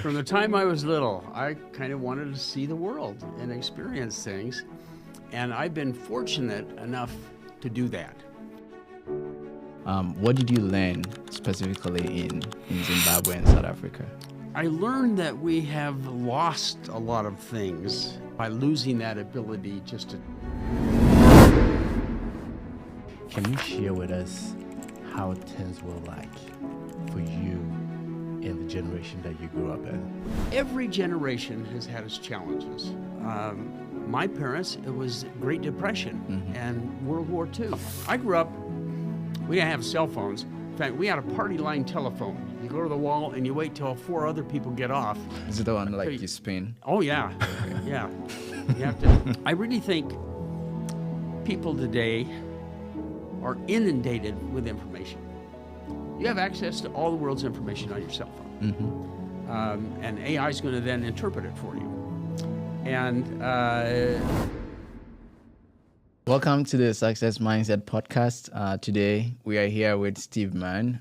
From the time I was little, I kind of wanted to see the world and experience things, and I've been fortunate enough to do that. What did you learn specifically in Zimbabwe and South Africa? I learned that we have lost a lot of things by losing that ability just to... Can you share with us how things were like for you in the generation that you grew up in? Every generation has had its challenges. My parents, it was Great Depression and World War II. I grew up, we didn't have cell phones. In fact, we had a party line telephone. You go to the wall and you wait till 4 other people get off. Is it the one like you spin? Oh yeah, yeah. You have to. I really think people today are inundated with information. You have access to all the world's information on your cell phone. And AI is going to then interpret it for you. And welcome to the Success Mindset podcast. Today we are here with Steve Mann.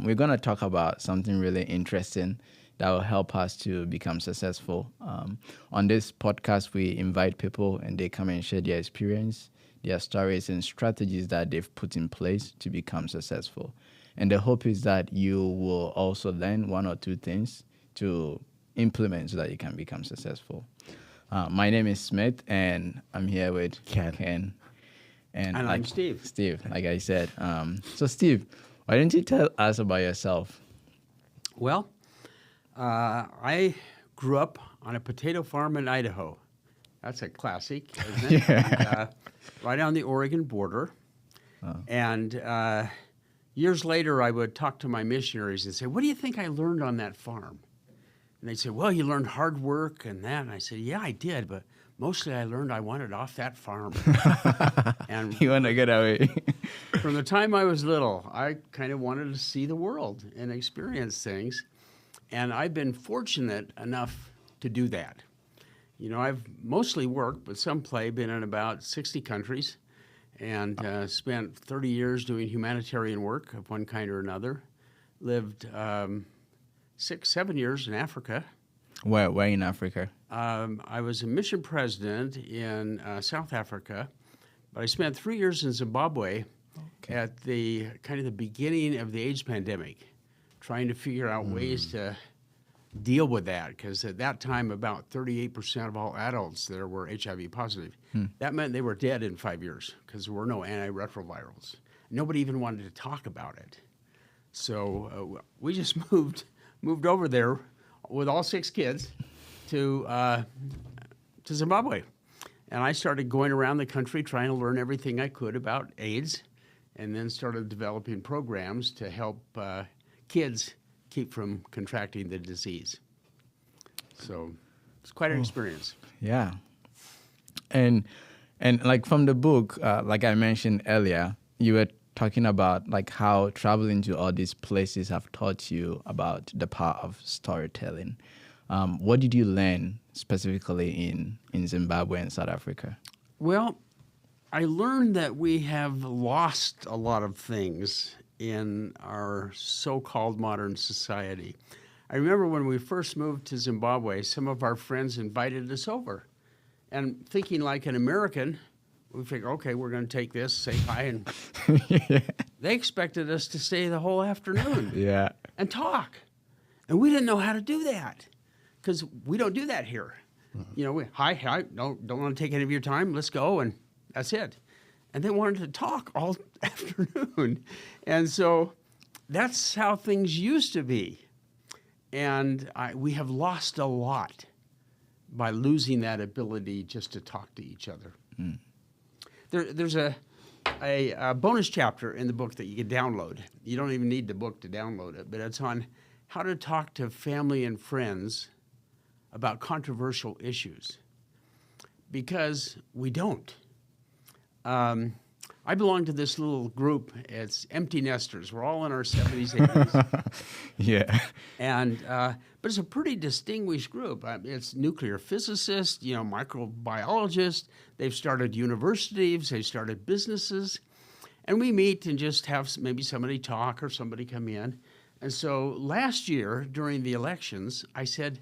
We're going to talk about something really interesting that will help us to become successful. On this podcast, we invite people and they come and share their experience, their stories and strategies that they've put in place to become successful. And the hope is that you will also learn 1 or 2 things to implement so that you can become successful. My name is Smith, and I'm here with Ken. And I'm Steve. Steve, like I said. So, Steve, why don't you tell us about yourself? Well, I grew up on a potato farm in Idaho. That's a classic, isn't it? Yeah. Right on the Oregon border. And years later, I would talk to my missionaries and say, what do you think I learned on that farm? And they'd say, well, you learned hard work and that. And I said, yeah, I did, but mostly I learned I wanted off that farm. And You want to get away? from the time I was little, I kind of wanted to see the world and experience things. And I've been fortunate enough to do that. You know, I've mostly worked, but some play, been in about 60 countries and spent 30 years doing humanitarian work of one kind or another. Lived 6-7 years in Africa. Where in Africa? I was a mission president in South Africa, but I spent 3 years in Zimbabwe at the kind of the beginning of the AIDS pandemic, trying to figure out ways to deal with that, because at that time about 38% of all adults there were HIV positive. That meant they were dead in 5 years because there were no antiretrovirals. Nobody even wanted to talk about it. So we just moved over there with all 6 kids to Zimbabwe. And I started going around the country trying to learn everything I could about AIDS, and then started developing programs to help kids keep from contracting the disease. So it's quite an experience. Yeah. And like from the book, like I mentioned earlier, you were talking about like how traveling to all these places have taught you about the power of storytelling. What did you learn specifically in Zimbabwe and South Africa? Well, I learned that we have lost a lot of things in our so-called modern society. I remember when we first moved to Zimbabwe, some of our friends invited us over. And thinking like an American, we figured, okay, we're going to take this, say hi, and they expected us to stay the whole afternoon and talk. And we didn't know how to do that because we don't do that here. You know, hi, don't want to take any of your time, let's go, and that's it. And they wanted to talk all afternoon. And so that's how things used to be. And we have lost a lot by losing that ability just to talk to each other. There's a bonus chapter in the book that you can download. You don't even need the book to download it, but it's on how to talk to family and friends about controversial issues. Because we don't. I belong to this little group. It's empty nesters. We're all in our 70s, 80s. Yeah. And but it's a pretty distinguished group. It's nuclear physicists, you know, microbiologists. They've started universities. They've started businesses. And we meet and just have maybe somebody talk or somebody come in. And so last year during the elections, I said,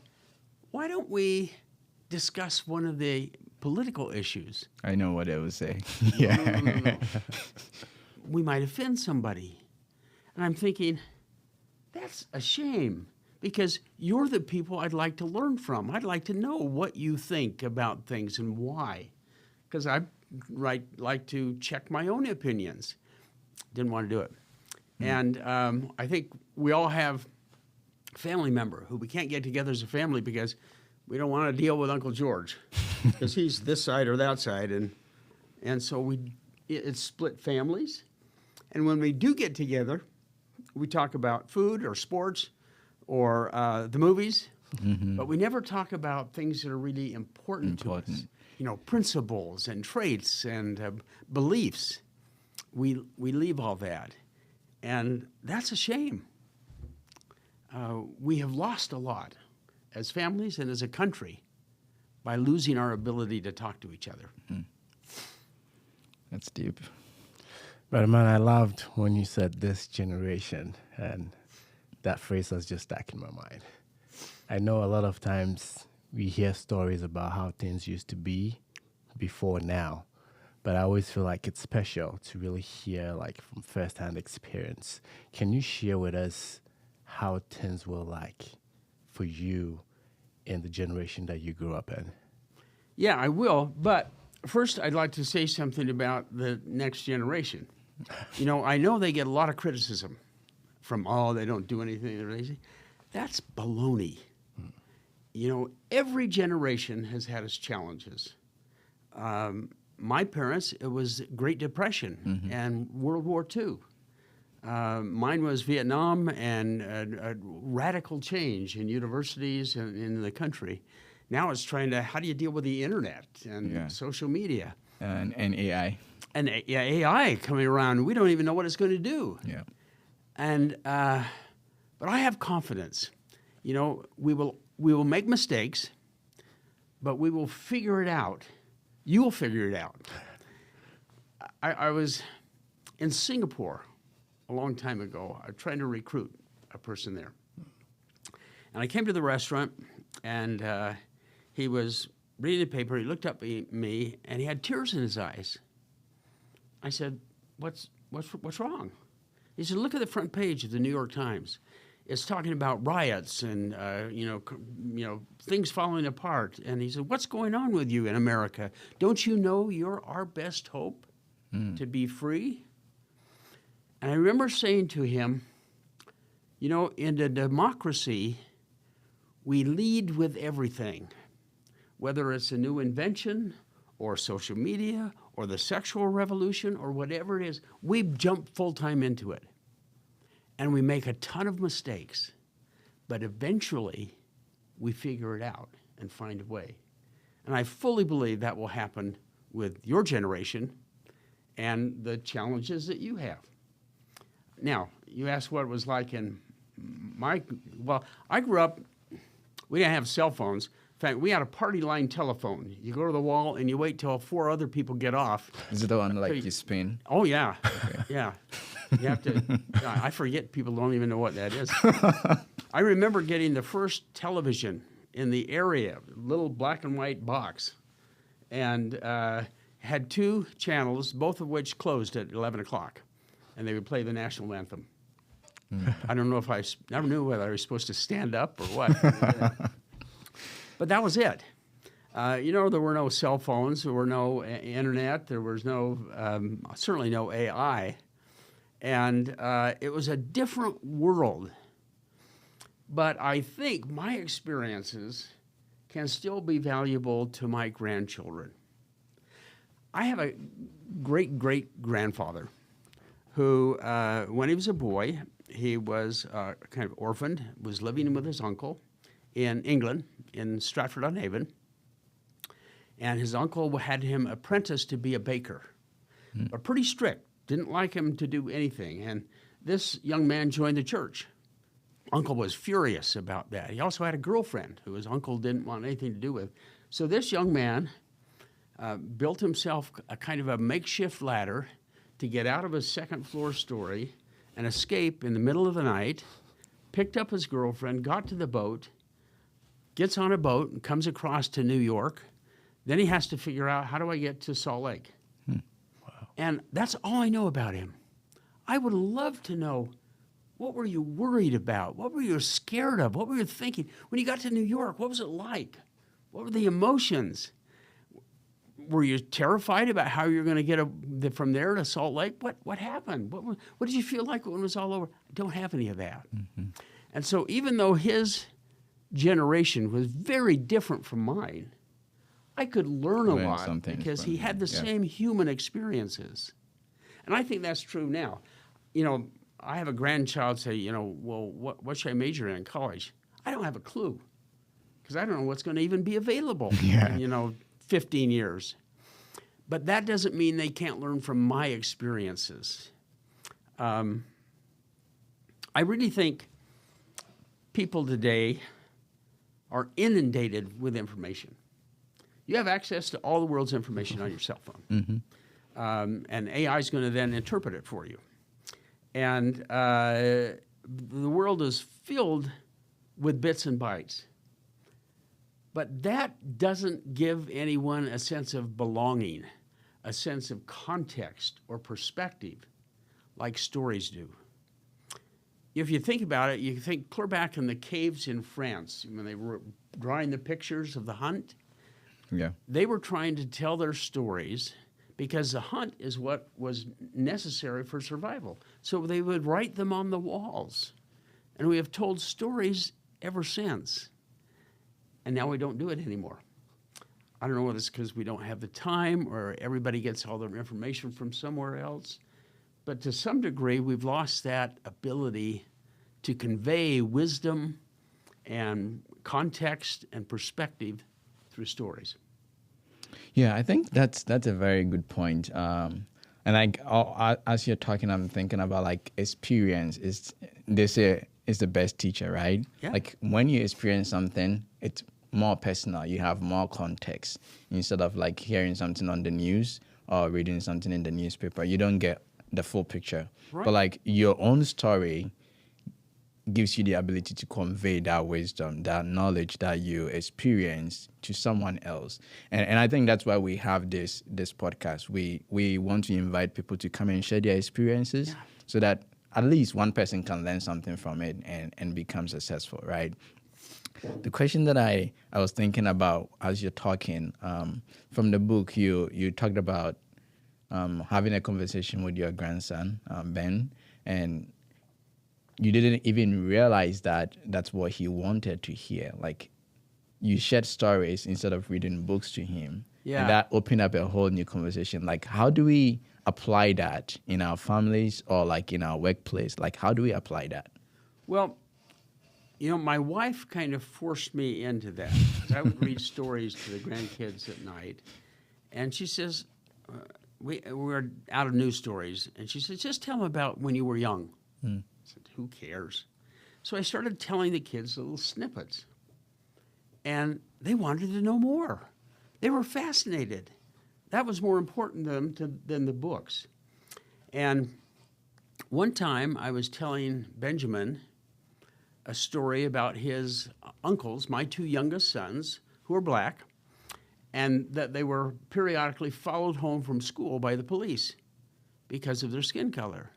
why don't we discuss one of the political issues? I know what I would say. No. We might offend somebody. And I'm thinking, that's a shame because you're the people I'd like to learn from. I'd like to know what you think about things and why. Because I like to check my own opinions. Didn't want to do it. And I think we all have a family member who we can't get together as a family because we don't want to deal with Uncle George because he's this side or that side. And so it's split families. And when we do get together, we talk about food or sports or the movies, but we never talk about things that are really important to us. You know, principles and traits and beliefs. We leave all that. And that's a shame. We have lost a lot as families and as a country by losing our ability to talk to each other. That's deep. Brother Man, I loved when you said this generation, and that phrase was just stuck in my mind. I know a lot of times we hear stories about how things used to be before now, but I always feel like it's special to really hear like from firsthand experience. Can you share with us how things were like for you in the generation that you grew up in? Yeah, I will. But first, I'd like to say something about the next generation. You know, I know they get a lot of criticism from, oh, they don't do anything, they're lazy. That's baloney. You know, every generation has had its challenges. My parents, it was Great Depression and World War II. Mine was Vietnam and a radical change in universities and in the country. Now it's trying to, how do you deal with the internet and social media? And AI. And AI coming around, we don't even know what it's going to do. Yeah. And but I have confidence. You know, we will make mistakes, but we will figure it out. You will figure it out. I was in Singapore a long time ago. I was trying to recruit a person there, and I came to the restaurant, and he was reading the paper. He looked up at me, and he had tears in his eyes. I said, "What's wrong?" He said, "Look at the front page of the New York Times. It's talking about riots and things falling apart." And he said, "What's going on with you in America? Don't you know you're our best hope to be free?" And I remember saying to him, "You know, in a democracy, we lead with everything, whether it's a new invention or social media or the sexual revolution or whatever it is, we jump full-time into it. And we make a ton of mistakes, but eventually we figure it out and find a way." And I fully believe that will happen with your generation and the challenges that you have. Now, you asked what it was like in I grew up, we didn't have cell phones. In fact, we had a party line telephone. You go to the wall and you wait till 4 other people get off. Is it the one like you spin? Oh, yeah. Yeah. You have to, I forget, people don't even know what that is. I remember getting the first television in the area, little black and white box, and had 2 channels, both of which closed at 11 o'clock, and they would play the national anthem. I don't know if I never knew whether I was supposed to stand up or what. But that was it. There were no cell phones, there were no internet, there was certainly no AI. And it was a different world. But I think my experiences can still be valuable to my grandchildren. I have a great-great-grandfather who, when he was a boy, he was kind of orphaned, was living with his uncle in England, in Stratford-on-Avon. And his uncle had him apprenticed to be a baker, but pretty strict. Didn't like him to do anything. And this young man joined the church. Uncle was furious about that. He also had a girlfriend who his uncle didn't want anything to do with. So this young man built himself a kind of a makeshift ladder to get out of his second-floor story and escape in the middle of the night picked up his girlfriend, got to the boat, gets on a boat and comes across to New York. Then he has to figure out, how do I get to Salt Lake? Wow. And that's all I know about him. I would love to know, what were you worried about? What were you scared of? What were you thinking? When you got to New York, what was it like? What were the emotions? Were you terrified about how you're going to get from there to Salt Lake? What happened? What did you feel like when it was all over? I don't have any of that. Mm-hmm. And so even though his generation was very different from mine, I could learn a lot because he had the same human experiences. And I think that's true now. You know, I have a grandchild say, you know, well, what should I major in college? I don't have a clue because I don't know what's going to even be available in, you know, 15 years. But that doesn't mean they can't learn from my experiences. I really think people today are inundated with information. You have access to all the world's information on your cell phone. Mm-hmm. And AI is going to then interpret it for you. And the world is filled with bits and bytes. But that doesn't give anyone a sense of belonging, a sense of context or perspective like stories do. If you think about it, you think clear back in the caves in France when they were drawing the pictures of the hunt. Yeah. They were trying to tell their stories because the hunt is what was necessary for survival. So they would write them on the walls. And we have told stories ever since. And now we don't do it anymore. I don't know whether it's because we don't have the time or everybody gets all their information from somewhere else. But to some degree, we've lost that ability to convey wisdom and context and perspective through stories. Yeah, I think that's a very good point. And like as you're talking, I'm thinking about like experience. They say is the best teacher, right? Yeah. Like when you experience something, it's more personal. You have more context instead of like hearing something on the news or reading something in the newspaper. You don't get the full picture. Right. But like your own story gives you the ability to convey that wisdom, that knowledge that you experience to someone else. And I think that's why we have this podcast. We want to invite people to come and share their experiences so that at least one person can learn something from it and become successful, right? The question that I was thinking about as you're talking, from the book, you talked about having a conversation with your grandson, Ben, and you didn't even realize that that's what he wanted to hear. Like, you shared stories instead of reading books to him. Yeah. And that opened up a whole new conversation. Like, how do we apply that in our families or like in our workplace? Like, how do we apply that? Well, you know, my wife kind of forced me into that. I would read stories to the grandkids at night. And she says, we're out of news stories. And she says, just tell them about when you were young. I said, who cares? So I started telling the kids little snippets. And they wanted to know more. They were fascinated. That was more important to them than the books. And one time I was telling Benjamin a story about his uncles, my two youngest sons, who were black, and that they were periodically followed home from school by the police because of their skin color.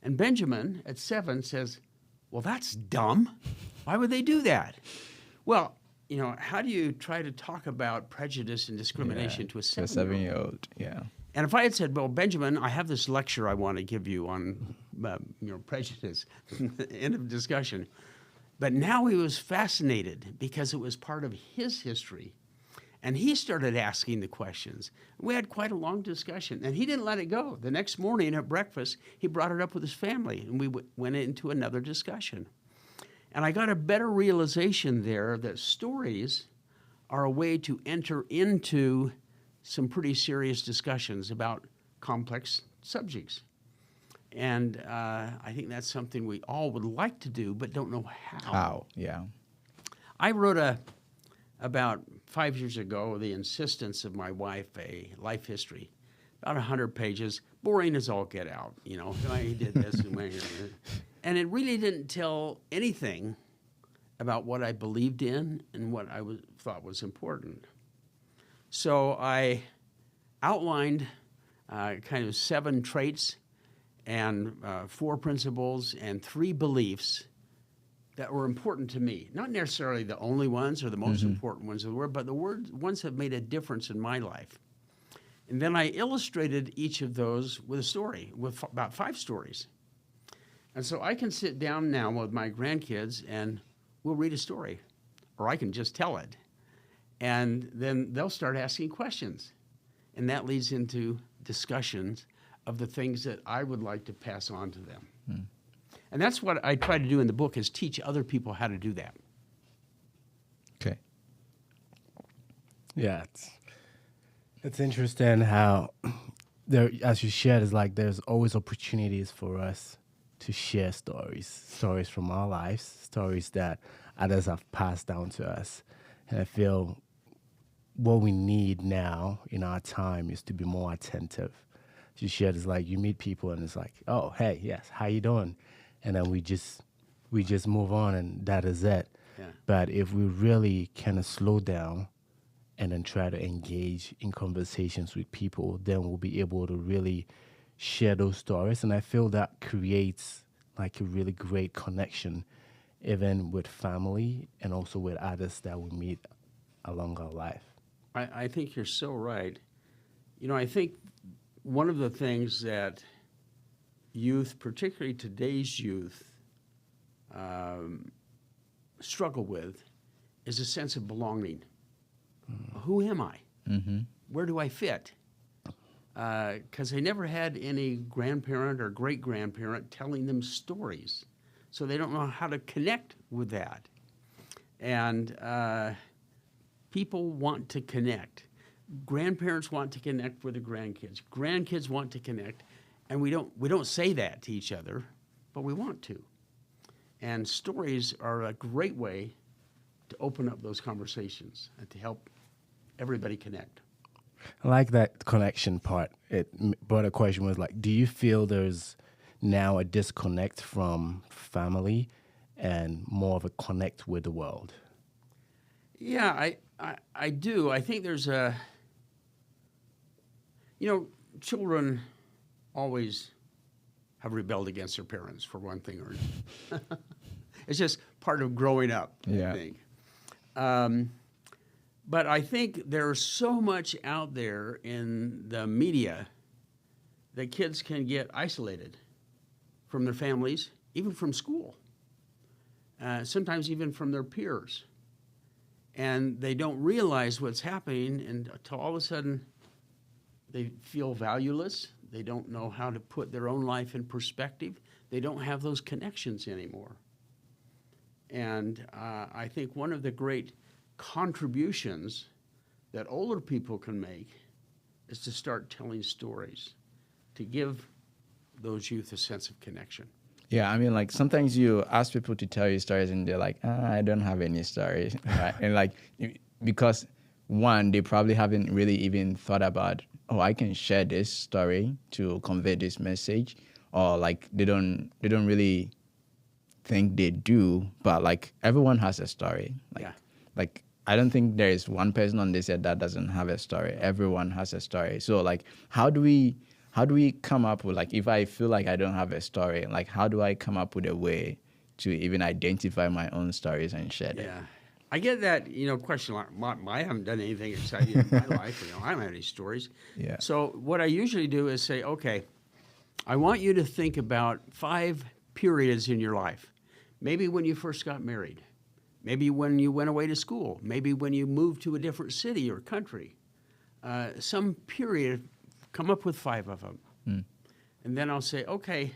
And Benjamin, at 7, says, well, that's dumb. Why would they do that? Well, you know, how do you try to talk about prejudice and discrimination to a 7-year-old? 7-year-old, yeah. And if I had said, well, Benjamin, I have this lecture I want to give you on prejudice, end of discussion. But now he was fascinated because it was part of his history. And he started asking the questions. We had quite a long discussion, and he didn't let it go. The next morning at breakfast, he brought it up with his family, and we went into another discussion. And I got a better realization there that stories are a way to enter into some pretty serious discussions about complex subjects. And I think that's something we all would like to do, but don't know how. How, yeah. I wrote about 5 years ago, the insistence of my wife, a life history, about 100 pages, boring as all get out. You know, he did this and went here. And it really didn't tell anything about what I believed in and what I thought was important. So I outlined kind of 7 traits and 4 principles and 3 beliefs that were important to me. Not necessarily the only ones or the most important ones of the world, but the ones that made a difference in my life. And then I illustrated each of those with a story, with about 5 stories. And so I can sit down now with my grandkids and we'll read a story, or I can just tell it. And then they'll start asking questions. And that leads into discussions of the things that I would like to pass on to them. And that's what I try to do in the book, is teach other people how to do that. Okay. Yeah, it's interesting how there, as you shared, is like there's always opportunities for us to share stories from our lives, stories that others have passed down to us. And I feel what we need now in our time is to be more attentive. As you shared, is like you meet people and it's like, oh, hey, yes, how you doing? And then we just move on, and that is it. Yeah. But if we really kind of slow down and then try to engage in conversations with people, then we'll be able to really share those stories. And I feel that creates like a really great connection, even with family and also with others that we meet along our life. I think you're so right. You know, I think one of the things that youth, particularly today's youth, struggle with is a sense of belonging. Who am I? Where do I fit? Because they never had any grandparent or great-grandparent telling them stories. So they don't know how to connect with that. And people want to connect. Grandparents want to connect with the grandkids. Grandkids want to connect. And we don't say that to each other, but we want to. And stories are a great way to open up those conversations and to help everybody connect. I like that connection part. But a question was like, do you feel there's now a disconnect from family and more of a connect with the world? Yeah, I do. I think there's children always have rebelled against their parents for one thing or another. It's just part of growing up, Yeah. I think. But I think there's so much out there in the media that kids can get isolated from their families, even from school, sometimes even from their peers. And they don't realize what's happening until all of a sudden they feel valueless. They don't know how to put their own life in perspective. They don't have those connections anymore. And I think one of the great contributions that older people can make is to start telling stories, to give those youth a sense of connection. Yeah, I mean, like sometimes you ask people to tell you stories and they're like, I don't have any stories, right? And like, because one, they probably haven't really even thought about, oh, I can share this story to convey this message, or like they don't really think they do, but like everyone has a story. Like I don't think there is one person on this earth that doesn't have a story. Everyone has a story. So like, how do we come up with, like, if I feel like I don't have a story, like how do I come up with a way to even identify my own stories and share them? Yeah. I get that, question like, I haven't done anything exciting in my life. I don't have any stories. Yeah. So what I usually do is say, okay, I want you to think about 5 periods in your life. Maybe when you first got married. Maybe when you went away to school. Maybe when you moved to a different city or country. Some period, come up with 5 of them. And then I'll say, okay,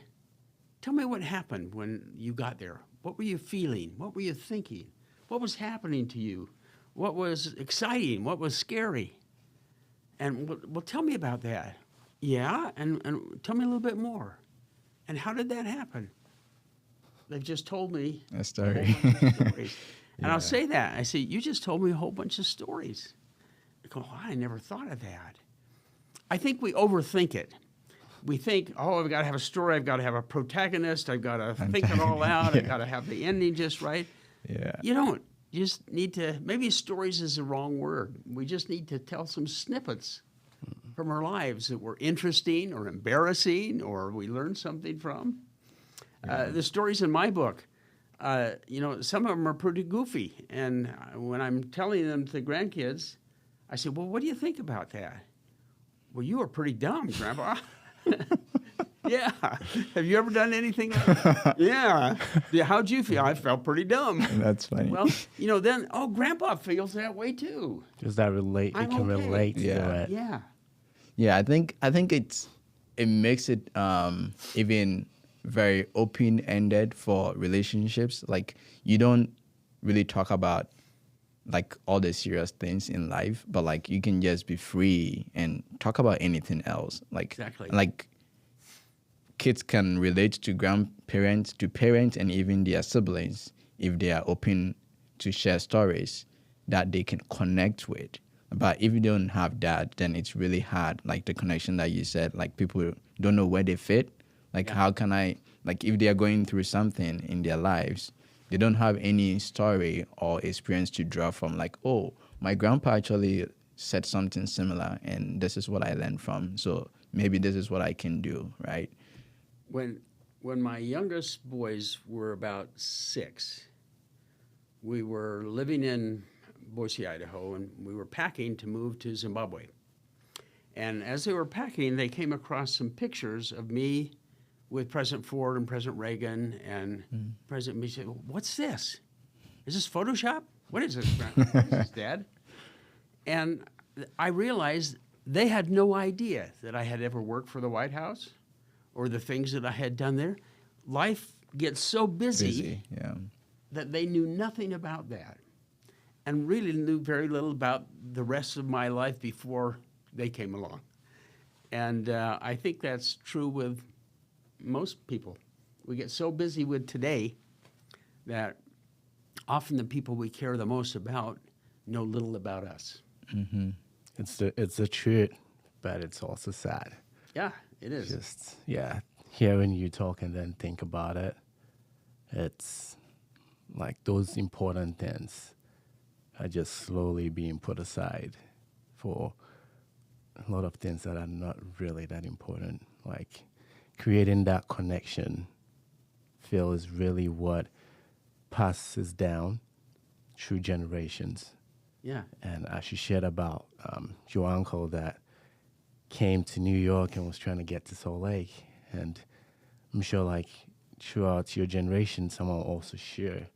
tell me what happened when you got there. What were you feeling? What were you thinking? What was happening to you? What was exciting? What was scary? And well, tell me about that. Yeah, and tell me a little bit more. And how did that happen? They've just told me A story. a whole bunch of stories. And I'll say that. I say, you just told me a whole bunch of stories. I go, I never thought of that. I think we overthink it. we think, oh, I've got to have a story, I've got to have a protagonist, I've got to think it all out, I've got to have the ending just right. Yeah. You don't. You just need to, maybe stories is the wrong word. We just need to tell some snippets from our lives that were interesting or embarrassing or we learned something from. The stories in my book, some of them are pretty goofy. And when I'm telling them to the grandkids, I say, well, what do you think about that? Well, you are pretty dumb, Grandpa. Yeah. Have you ever done anything like that? Yeah. How'd you feel? I felt pretty dumb. That's funny. Well, then, Grandpa feels that way too. Does that relate? I'm You can okay. relate Yeah. to it. Yeah. Yeah, I think it makes it even very open-ended for relationships. Like you don't really talk about like all the serious things in life, but like you can just be free and talk about anything else. Like Exactly. Like kids can relate to grandparents, to parents, and even their siblings if they are open to share stories that they can connect with. But if you don't have that, then it's really hard. Like the connection that you said, like people don't know where they fit. Like how can I, like if they are going through something in their lives, they don't have any story or experience to draw from. Like, oh, my grandpa actually said something similar and this is what I learned from. So maybe this is what I can do, right? When my youngest boys were about 6, we were living in Boise, Idaho, and we were packing to move to Zimbabwe. And as they were packing, they came across some pictures of me with President Ford and President Reagan and President me said, what's this? Is this Photoshop? What is this, What is this, Dad? And I realized they had no idea that I had ever worked for the White House or the things that I had done there. Life gets so busy. Yeah. That they knew nothing about that and really knew very little about the rest of my life before they came along. And I think that's true with most people. We get so busy with today that often the people we care the most about know little about us. Mm-hmm. It's the truth, but it's also sad. Yeah, it is. Just hearing you talk and then think about it, it's like those important things are just slowly being put aside for a lot of things that are not really that important. Like creating that connection, Phil, is really what passes down through generations. Yeah. And as you shared about your uncle that came to New York and was trying to get to Salt Lake, and I'm sure like throughout your generation, someone will also share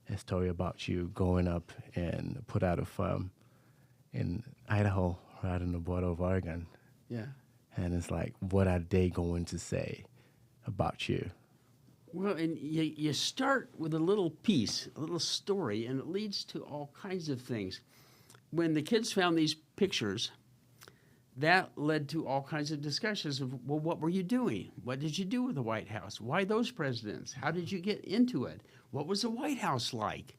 a story about you growing up and put out a farm in Idaho, right on the border of Oregon. Yeah. And it's like, what are they going to say about you? Well, and you start with a little piece, a little story, and it leads to all kinds of things. When the kids found these pictures, that led to all kinds of discussions of, well, what were you doing? What did you do with the White House? Why those presidents? How did you get into it? What was the White House like?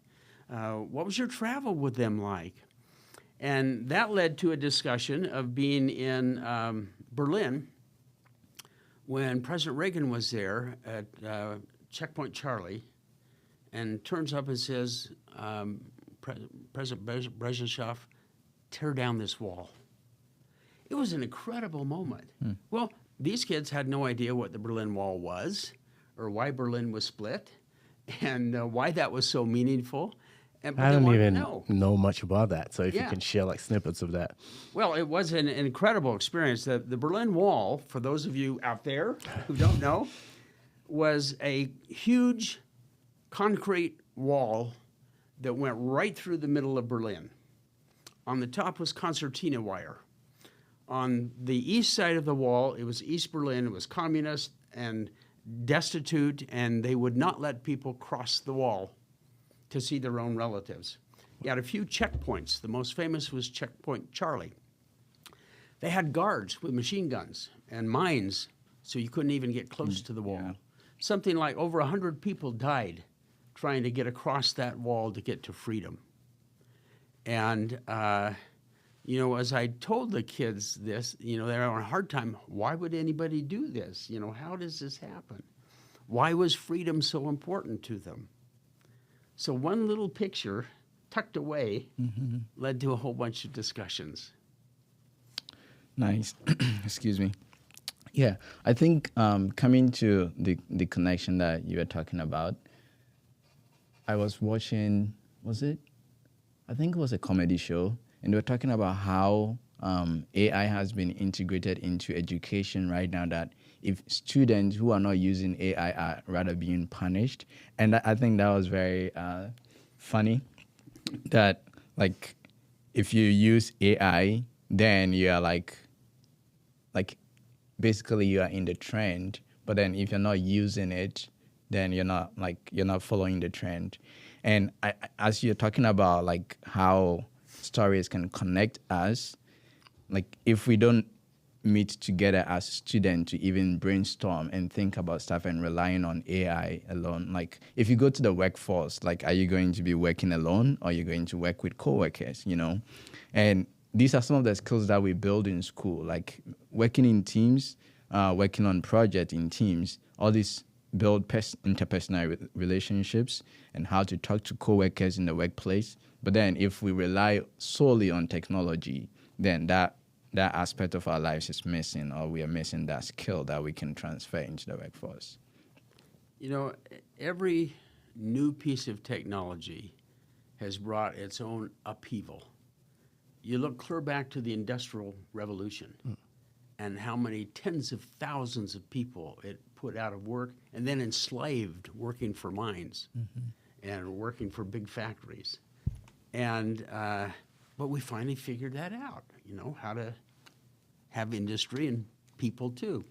What was your travel with them like? And that led to a discussion of being in Berlin when President Reagan was there at Checkpoint Charlie and turns up and says, President Brezhnev, tear down this wall. It was an incredible moment. Well, these kids had no idea what the Berlin Wall was or why Berlin was split and why that was so meaningful. And, I don't even know much about that. So if you can share like snippets of that. Well, it was an incredible experience. The Berlin Wall, for those of you out there who don't know, was a huge concrete wall that went right through the middle of Berlin. On the top was concertina wire. On the east side of the wall, it was East Berlin. It was communist and destitute, and they would not let people cross the wall to see their own relatives. You had a few checkpoints. The most famous was Checkpoint Charlie. They had guards with machine guns and mines, so you couldn't even get close to the wall. Yeah. Something like over 100 people died trying to get across that wall to get to freedom. And As I told the kids this, they're having a hard time. Why would anybody do this? How does this happen? Why was freedom so important to them? So one little picture tucked away led to a whole bunch of discussions. Nice. Excuse me. Yeah, I think coming to the connection that you were talking about, I was watching, I think it was a comedy show, and they were talking about how AI has been integrated into education right now, that if students who are not using AI are rather being punished. And I think that was very funny, that like if you use AI, then you are like basically you are in the trend, but then if you're not using it, then you're not following the trend. And as you're talking about like how stories can connect us, like if we don't meet together as students to even brainstorm and think about stuff and relying on AI alone, like if you go to the workforce, like are you going to be working alone or are you going to work with coworkers, And these are some of the skills that we build in school, like working in teams, working on projects in teams, all these build interpersonal relationships and how to talk to coworkers in the workplace. But then if we rely solely on technology, then that aspect of our lives is missing, or we are missing that skill that we can transfer into the workforce. Every new piece of technology has brought its own upheaval. You look clear back to the Industrial Revolution and how many tens of thousands of people it put out of work and then enslaved working for mines and working for big factories. And but we finally figured that out, how to have industry and people too.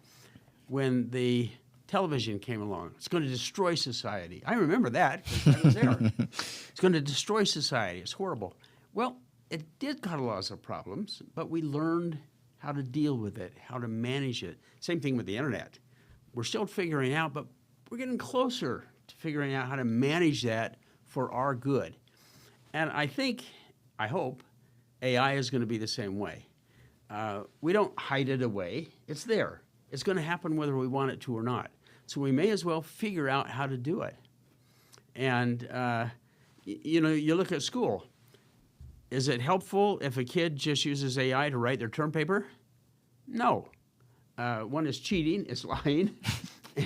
When the television came along, it's going to destroy society. I remember that because I was there. It's going to destroy society. It's horrible. Well, it did cause lots of problems, but we learned how to deal with it, how to manage it. Same thing with the internet. We're still figuring out, but we're getting closer to figuring out how to manage that for our good. And I hope, AI is going to be the same way. We don't hide it away. It's there. It's going to happen whether we want it to or not. So we may as well figure out how to do it. And, you look at school. Is it helpful if a kid just uses AI to write their term paper? No. One is cheating, it's lying,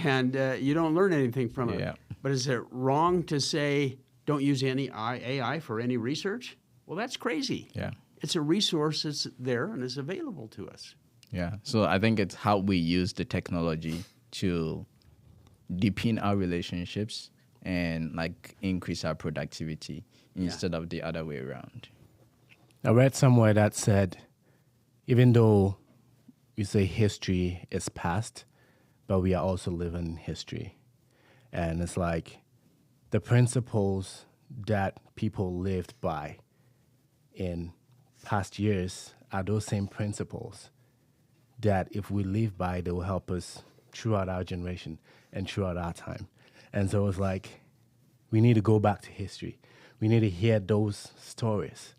and you don't learn anything from it. Yeah. But is it wrong to say don't use any AI for any research? Well, that's crazy. Yeah. It's a resource that's there and is available to us. Yeah. So I think it's how we use the technology to deepen our relationships and like increase our productivity instead of the other way around. I read somewhere that said, even though we say history is past, but we are also living history. And it's like the principles that people lived by in past years are those same principles that if we live by, they will help us throughout our generation and throughout our time. And so it's like, we need to go back to history. We need to hear those stories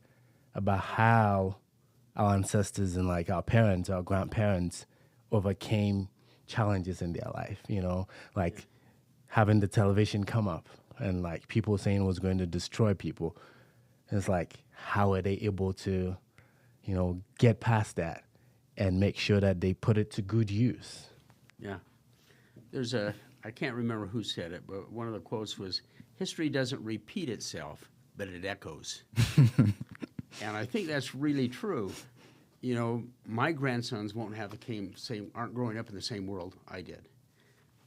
about how our ancestors and like our parents, our grandparents overcame challenges in their life, like having the television come up and like people saying it was going to destroy people. And it's like, how are they able to, get past that and make sure that they put it to good use? Yeah. I can't remember who said it, but one of the quotes was, history doesn't repeat itself, but it echoes. And I think that's really true. My grandsons aren't growing up in the same world I did.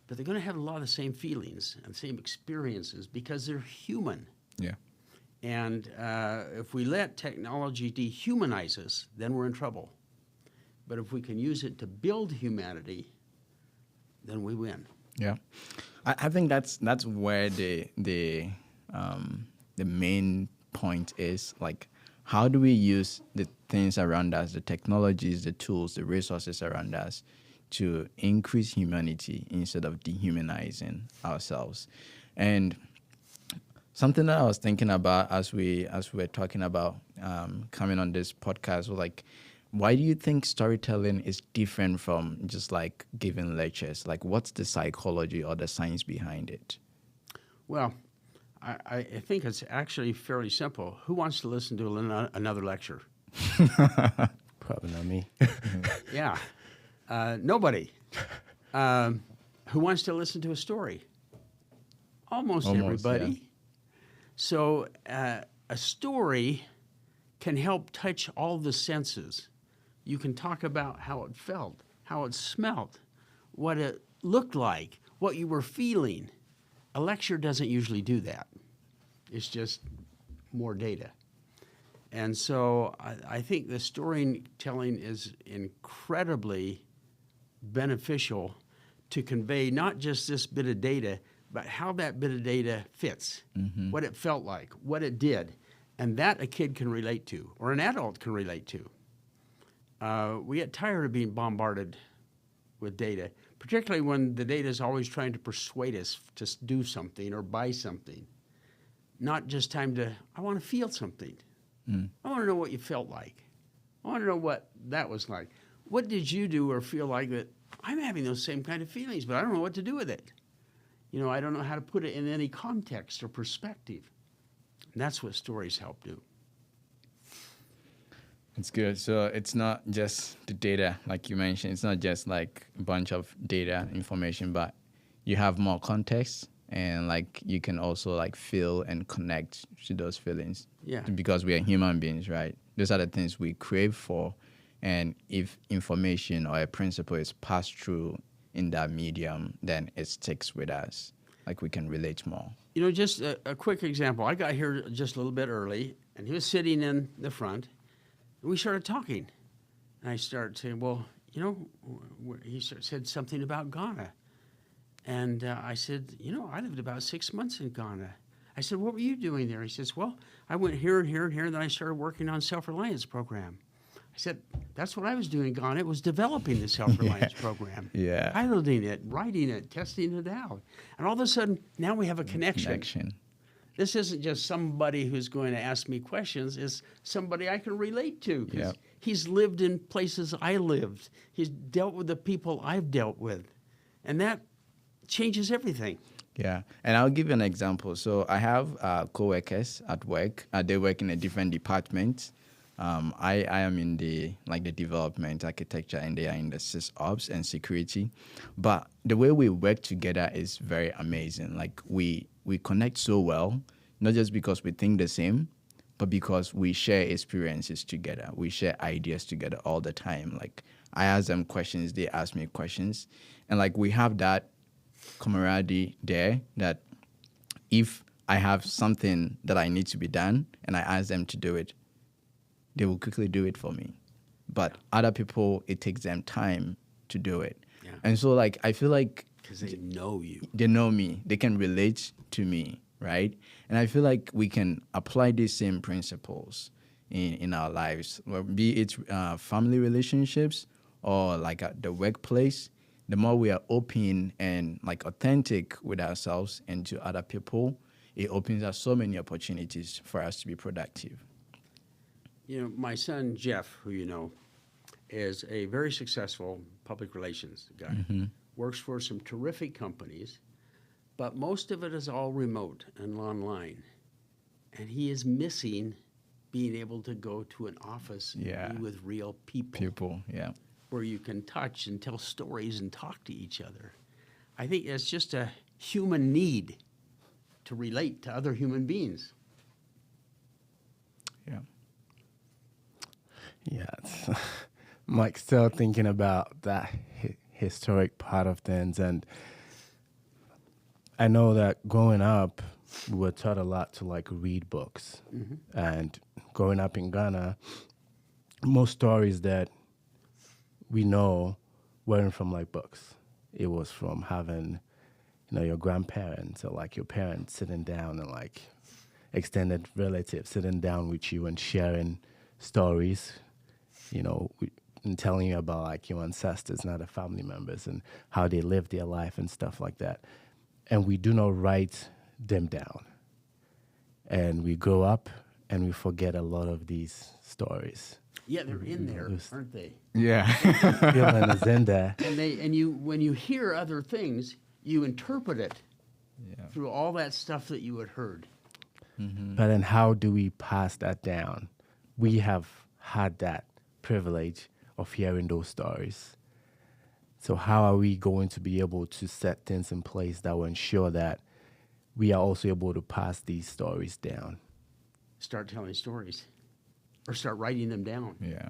But they're going to have a lot of the same feelings and same experiences because they're human. Yeah. And if we let technology dehumanize us, then we're in trouble. But if we can use it to build humanity, then we win. Yeah. I think that's where the main point is, like, how do we use the things around us, the technologies, the tools, the resources around us to increase humanity instead of dehumanizing ourselves? And Something that I was thinking about as we were talking about coming on this podcast was like, why do you think storytelling is different from just like giving lectures? Like, what's the psychology or the science behind it? Well, I think it's actually fairly simple. Who wants to listen to another lecture? Probably not me. Yeah, nobody. Who wants to listen to a story? Almost everybody. Yeah. So a story can help touch all the senses. You can talk about how it felt, how it smelled, what it looked like, what you were feeling. A lecture doesn't usually do that. It's just more data. And so I think the storytelling is incredibly beneficial to convey not just this bit of data, but how that bit of data fits, what it felt like, what it did. And that a kid can relate to, or an adult can relate to. We get tired of being bombarded with data, particularly when the data is always trying to persuade us to do something or buy something. Not just time to, I want to feel something. I want to know what you felt like. I want to know what that was like. What did you do or feel like that I'm having those same kind of feelings, but I don't know what to do with it. You know, I don't know how to put it in any context or perspective. And that's what stories help do. It's good. So it's not just the data, like you mentioned. It's not just like a bunch of data information, but you have more context, and like you can also like feel and connect to those feelings. Yeah. Because we are human beings, right? Those are the things we crave for. And if information or a principle is passed through in that medium, then it sticks with us. Like we can relate more. You know, just a quick example. I got here just a little bit early, and he was sitting in the front, and we started talking. And I started saying, well, you know, he said something about Ghana. And I said, you know, I lived about 6 months in Ghana. I said, what were you doing there? He says, well, I went here and here and here, and then I started working on self-reliance program. I said, that's what I was doing in Ghana. It was developing the self-reliance program. Yeah. Piloting it, writing it, testing it out. And all of a sudden, now we have a connection. This isn't just somebody who's going to ask me questions. It's somebody I can relate to. 'Cause Yep. he's lived in places I lived. He's dealt with the people I've dealt with. And that changes everything. Yeah, and I'll give you an example. So I have co-workers at work. They work in a different department. I am in the development architecture, and they are in the sysops and security. But the way we work together is very amazing. Like we connect so well, not just because we think the same, but because we share experiences together. We share ideas together all the time. Like I ask them questions, they ask me questions, and like we have that camaraderie there that if I have something that I need to be done and I ask them to do it, they will quickly do it for me. But other people, it takes them time to do it. Yeah. And so like I feel like Because they know you. they know me, they can relate to me, right? And I feel like we can apply these same principles in our lives, be it family relationships or like at the workplace. The more we are open and like authentic with ourselves and to other people, it opens up so many opportunities for us to be productive. You know, my son, Jeff, who you know, is a very successful public relations guy. Works for some terrific companies, but most of it is all remote and online. And he is missing being able to go to an office and be with real people. Yeah. Where you can touch and tell stories and talk to each other. I think it's just a human need to relate to other human beings. Yeah. Yeah. Mike's still thinking about that historic part of things. And I know that growing up, we were taught a lot to like read books. And growing up in Ghana, most stories that we know weren't from like books. It was from having, you know, your grandparents or like your parents sitting down and like extended relatives sitting down with you and sharing stories, you know, and telling you about like your ancestors and other family members and how they lived their life and stuff like that. And we do not write them down. and we grow up and we forget a lot of these stories. Yeah, they're in there, aren't they? Yeah. Feeling is in there. And you when you hear other things, you interpret it Yeah. through all that stuff that you had heard. But then how do we pass that down? We have had that privilege of hearing those stories. So how are we going to be able to set things in place that will ensure that we are also able to pass these stories down? Start telling stories, or start writing them down. Yeah.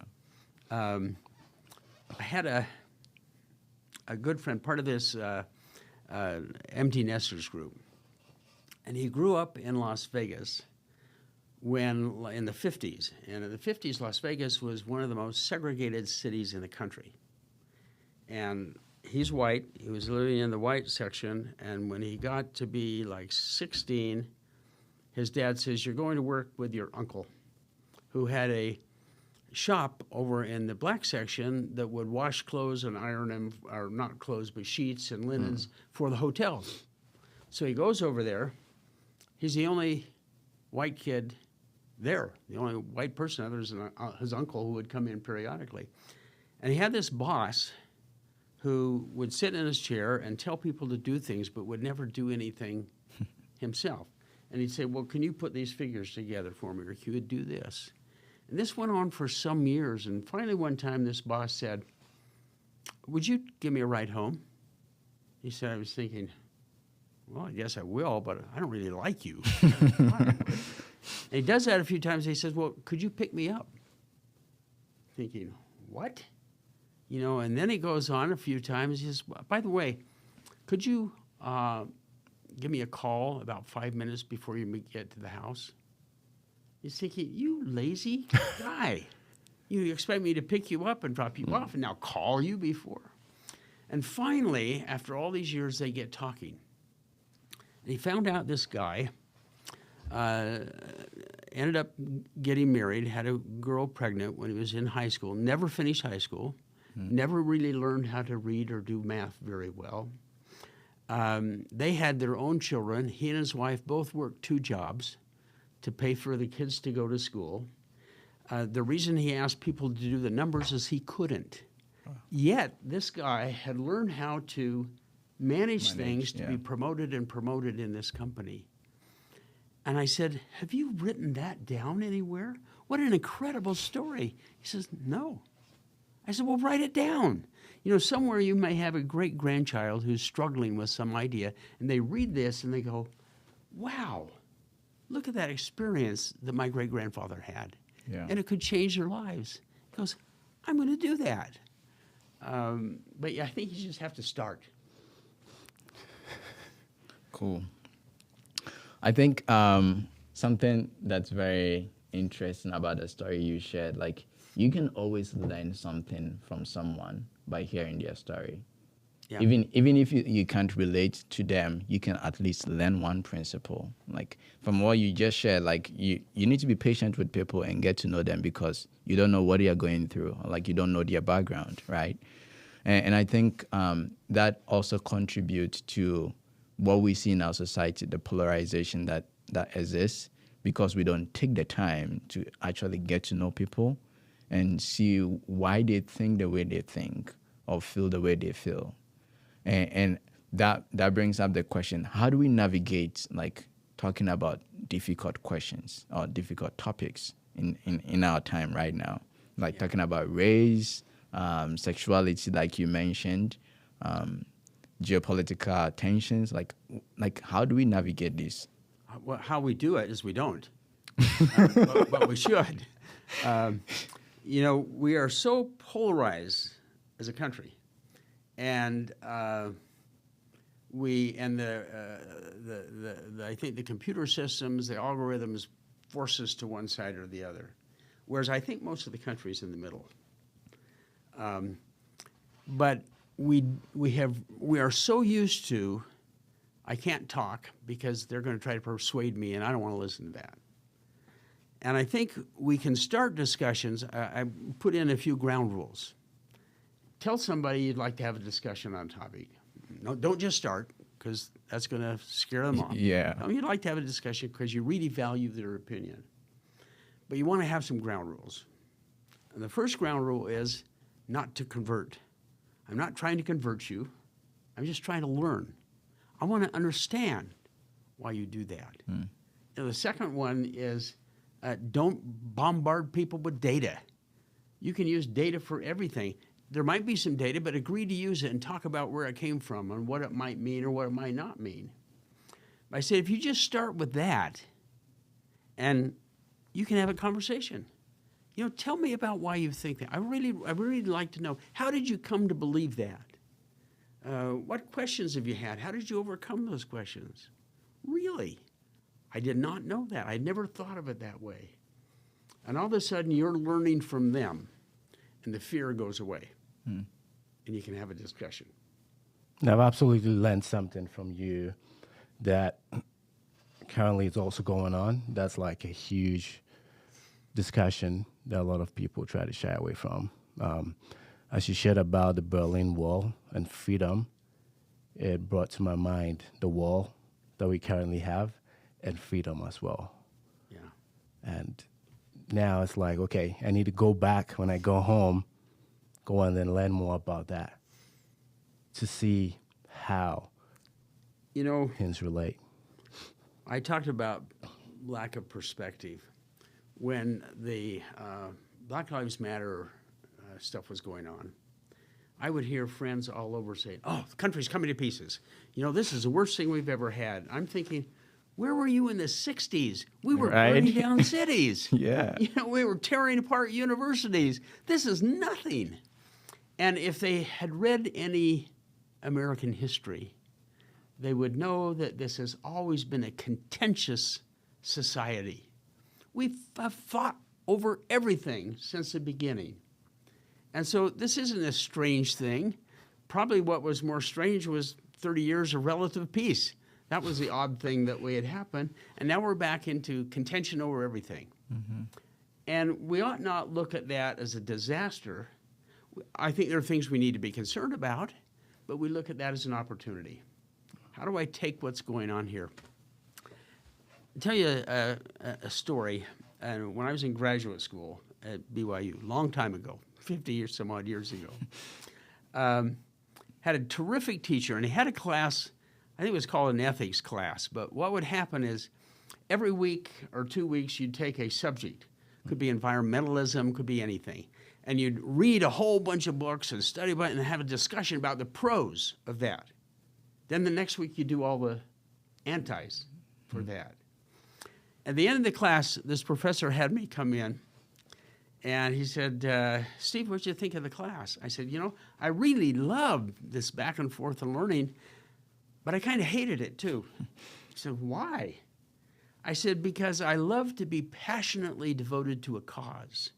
I had a good friend, part of this Empty Nesters group, and he grew up in Las Vegas when in the 50s. And in the 50s, Las Vegas was one of the most segregated cities in the country. And he's white. He was living in the white section. And when he got to be like 16, his dad says, "You're going to work with your uncle, who had a shop over in the black section that would wash clothes and iron them, or not clothes, but sheets and linens for the hotels." So he goes over there. He's the only white kid there, the only white person other than his uncle, who would come in periodically. And he had this boss who would sit in his chair and tell people to do things, but would never do anything himself. And he'd say, "Well, can you put these figures together for me, or can you do this?" And this went on for some years, and finally one time this boss said, "Would you give me a ride home?" He said, "I was thinking, well, I guess I will, but I don't really like you." And he does that a few times. He says, "Well, could you pick me up?" Thinking, what? You know, and then he goes on a few times. He says, "By the way, could you give me a call about 5 minutes before you get to the house?" He's thinking, "You lazy guy. You expect me to pick you up and drop you off and now call you before?" And finally, after all these years, they get talking. And he found out this guy ended up getting married, had a girl pregnant when he was in high school, never finished high school, never really learned how to read or do math very well. They had their own children. He and his wife both worked 2 jobs to pay for the kids to go to school. The reason he asked people to do the numbers is he couldn't. Yet, this guy had learned how to manage things to be promoted and promoted in this company. And I said, "Have you written that down anywhere? What an incredible story." He says, "No." I said, "Well, write it down. You know, somewhere you may have a great-grandchild who's struggling with some idea, and they read this and they go, wow, look at that experience that my great-grandfather had. Yeah. And it could change their lives." He goes, "I'm going to do that." But yeah, I think you just have to start. Cool. I think something that's very interesting about the story you shared, like you can always learn something from someone by hearing their story. Yeah. Even if you can't relate to them, you can at least learn one principle. Like from what you just shared, like you need to be patient with people and get to know them because you don't know what they are going through. Like you don't know their background, right? And I think that also contributes to what we see in our society, the polarization that exists, because we don't take the time to actually get to know people and see why they think the way they think or feel the way they feel. And that brings up the question, how do we navigate like talking about difficult questions or difficult topics in our time right now? Like talking about race, sexuality, like you mentioned, geopolitical tensions, like how do we navigate this? Well, how we do it is we don't, but we should. You know, we are so polarized as a country, and I think the computer systems, the algorithms, force us to one side or the other, whereas I think most of the country is in the middle. But we are so used to, I can't talk because they're going to try to persuade me, and I don't want to listen to that. And I think we can start discussions. I put in a few ground rules. Tell somebody you'd like to have a discussion on a topic. No, don't just start. because that's going to scare them off. Yeah. I mean, you'd like to have a discussion because you really value their opinion. But you want to have some ground rules. And the first ground rule is not to convert. I'm not trying to convert you. I'm just trying to learn. I want to understand why you do that. And the second one is don't bombard people with data. You can use data for everything. There might be some data, but agree to use it and talk about where it came from and what it might mean or what it might not mean. I said, if you just start with that, and you can have a conversation. You know, tell me about why you think that. I really like to know, how did you come to believe that? What questions have you had? How did you overcome those questions? Really? I did not know that. I never thought of it that way. And all of a sudden, you're learning from them, and the fear goes away, and you can have a discussion. And I've absolutely learned something from you that currently is also going on. That's like a huge discussion that a lot of people try to shy away from. As you shared about the Berlin Wall and freedom, it brought to my mind the wall that we currently have and freedom as well. Yeah. And now it's like, okay, I need to go back when I go home, go and then learn more about that to see how You know, things relate. I talked about lack of perspective. When the Black Lives Matter stuff was going on, I would hear friends all over saying, oh, the country's coming to pieces. You know, this is the worst thing we've ever had. I'm thinking, where were you in the 60s? We were Right. burning down cities. Yeah. You know, we were tearing apart universities. This is nothing. And if they had read any American history, they would know that this has always been a contentious society. We've fought over everything since the beginning. And so this isn't a strange thing. Probably what was more strange was 30 years of relative peace. That was the odd thing that we had happened. And now we're back into contention over everything. Mm-hmm. And we ought not look at that as a disaster. I think there are things we need to be concerned about, but we look at that as an opportunity. How do I take what's going on here? I'll tell you a story. And when I was in graduate school at BYU, long time ago, 50 years, some odd years ago, had a terrific teacher, and he had a class, I think it was called an ethics class, but what would happen is every week or 2 weeks you'd take a subject. Could be environmentalism, could be anything. And you'd read a whole bunch of books and study about it and have a discussion about the pros of that. Then the next week you do all the antis for that. At the end of the class, this professor had me come in, and he said, Steve, what did you think of the class? I said, you know, I really loved this back and forth and learning, but I kind of hated it too. He said, why? I said, because I love to be passionately devoted to a cause.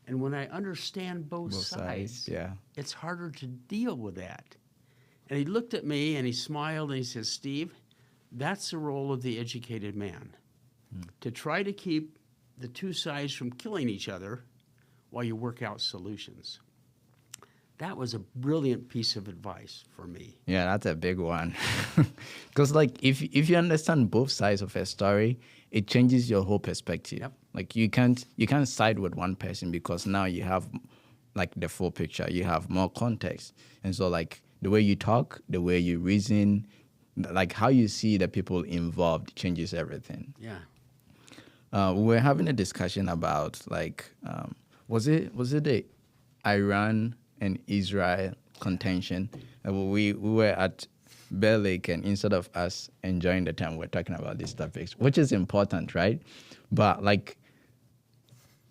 And when I understand both sides, yeah. it's harder to deal with that. And he looked at me and he smiled and he says, Steve, that's the role of the educated man, to try to keep the two sides from killing each other while you work out solutions. That was a brilliant piece of advice for me. Yeah, that's a big one. Because like if you understand both sides of a story, it changes your whole perspective. Yep. Like you can't side with one person because now you have like the full picture. You have more context. And so like the way you talk, the way you reason, like how you see the people involved changes everything. Yeah. We were having a discussion about like was it the Iran and Israel contention? We were at Bear Lake, and instead of us enjoying the time, we're talking about these topics, which is important, right? But like,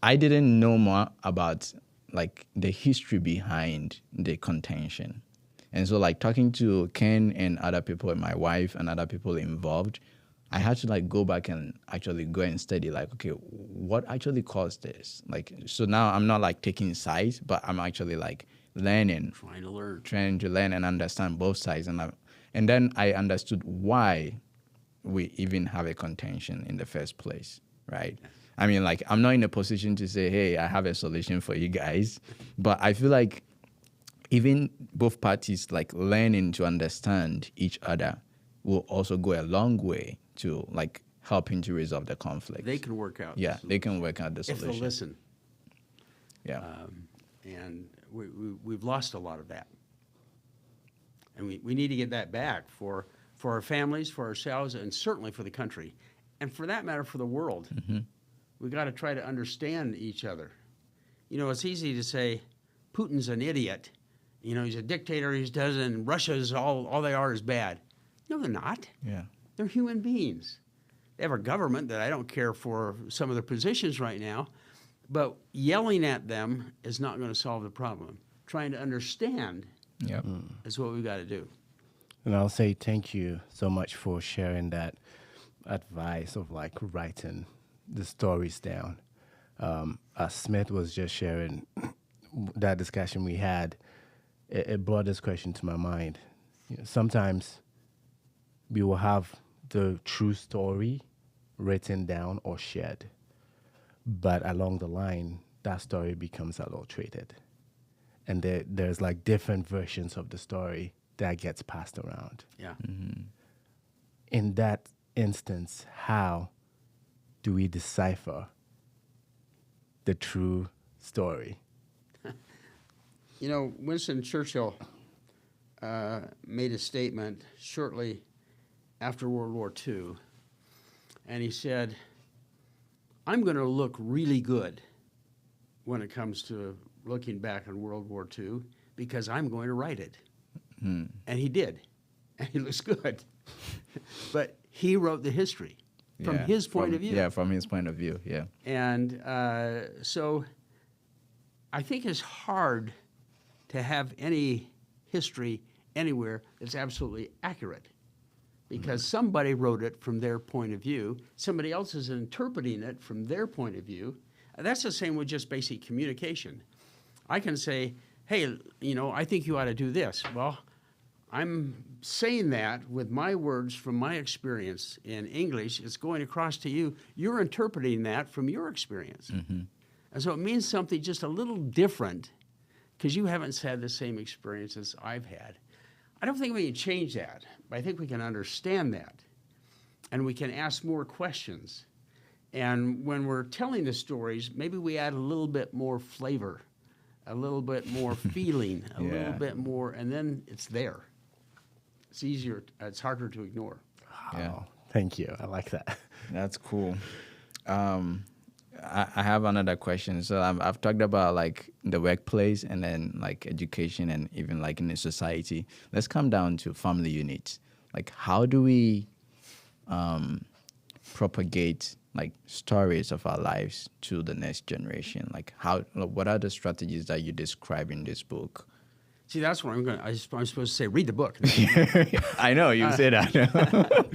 I didn't know more about like the history behind the contention, and so like talking to Ken and other people, and my wife and other people involved, I had to like go back and actually go and study like, okay, what actually caused this? Like, so now I'm not like taking sides, but I'm actually like learning, trying to learn and understand both sides. And then I understood why we even have a contention in the first place, right? I mean, like, I'm not in a position to say, hey, I have a solution for you guys, but I feel like even both parties like learning to understand each other will also go a long way to like helping to resolve the conflict. They can work out. Yeah, they can work out the if solution. they'll listen. Yeah. And we've lost a lot of that. And we need to get that back for our families, for ourselves, and certainly for the country. And for that matter, for the world. We got to try to understand each other. You know, it's easy to say, Putin's an idiot. You know, he's a dictator, he doesn't, Russia's all they are is bad. No, they're not. Yeah. They're human beings. They have a government that I don't care for some of their positions right now, but yelling at them is not going to solve the problem. Trying to understand Yep. is what we've got to do. And I'll say thank you so much for sharing that advice of like writing the stories down. As Smith was just sharing that discussion we had, it brought this question to my mind. You know, sometimes we will have the true story written down or shared, but along the line, that story becomes adulterated. And there's like different versions of the story that gets passed around. Yeah. In that instance, how do we decipher the true story? You know, Winston Churchill made a statement shortly after World War II, and he said, I'm going to look really good when it comes to looking back on World War II because I'm going to write it. And he did, and he looks good. But he wrote the history from Yeah, his point of view. Yeah, from his point of view, yeah. And so I think it's hard to have any history anywhere that's absolutely accurate because somebody wrote it from their point of view. Somebody else is interpreting it from their point of view. And that's the same with just basic communication. I can say, hey, you know, I think you ought to do this. Well, I'm saying that with my words from my experience in English. It's going across to you. You're interpreting that from your experience. And so it means something just a little different because you haven't had the same experience as I've had. I don't think we can change that, but I think we can understand that. And we can ask more questions. And when we're telling the stories, maybe we add a little bit more flavor, a little bit more feeling, a Yeah. little bit more, and then it's there. It's easier, it's harder to ignore. Yeah. Oh, thank you. I like that. That's cool. I have another question. So I've talked about like the workplace and then like education and even like in the society. Let's come down to family units. Like how do we propagate like stories of our lives to the next generation? Like what are the strategies that you describe in this book? See, that's what I'm supposed to say, read the book. I know, you say that.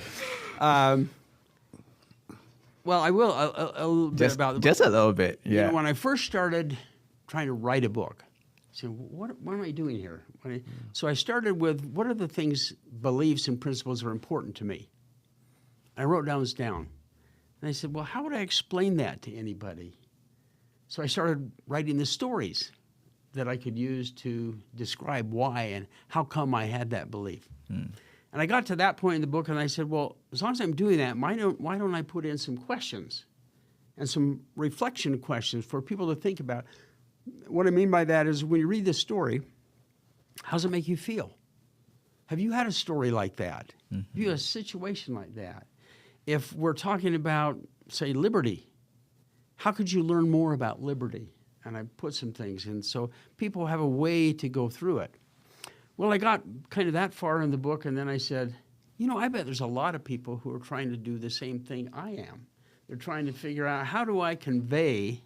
Well, I will a little bit about the book. Just a little bit, You yeah. know, when I first started trying to write a book, I said, what am I doing here? So I started with, what are the things, beliefs and principles that are important to me? I wrote those down. And I said, well, how would I explain that to anybody? So I started writing the stories that I could use to describe why and how come I had that belief. And I got to that point in the book and I said, well, as long as I'm doing that, why don't I put in some questions and some reflection questions for people to think about? What I mean by that is when you read this story, how does it make you feel? Have you had a story like that? Have you had a situation like that? If we're talking about, say, liberty, how could you learn more about liberty? And I put some things in so people have a way to go through it. Well, I got kind of that far in the book, and then I said, you know, I bet there's a lot of people who are trying to do the same thing I am. They're trying to figure out, how do I convey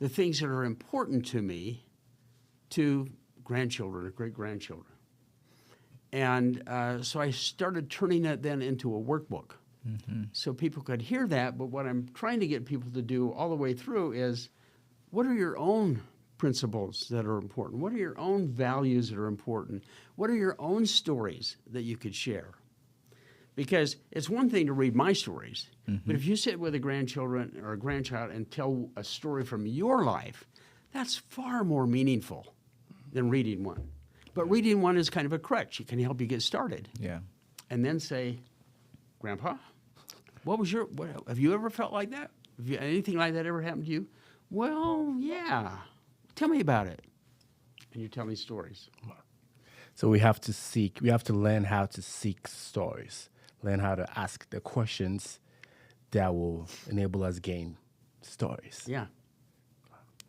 the things that are important to me to grandchildren or great-grandchildren? And so I started turning that then into a workbook. So people could hear that, but what I'm trying to get people to do all the way through is, what are your own principles that are important? What are your own values that are important? What are your own stories that you could share? Because it's one thing to read my stories, but if you sit with a grandchildren or a grandchild and tell a story from your life, that's far more meaningful than reading one. But reading one is kind of a crutch. It can help you get started. Yeah. and then say, Grandpa, have you ever felt like that? Anything like that ever happened to you? Well, yeah. Tell me about it. And you tell me stories. So we have to learn how to seek stories, learn how to ask the questions that will enable us gain stories. Yeah.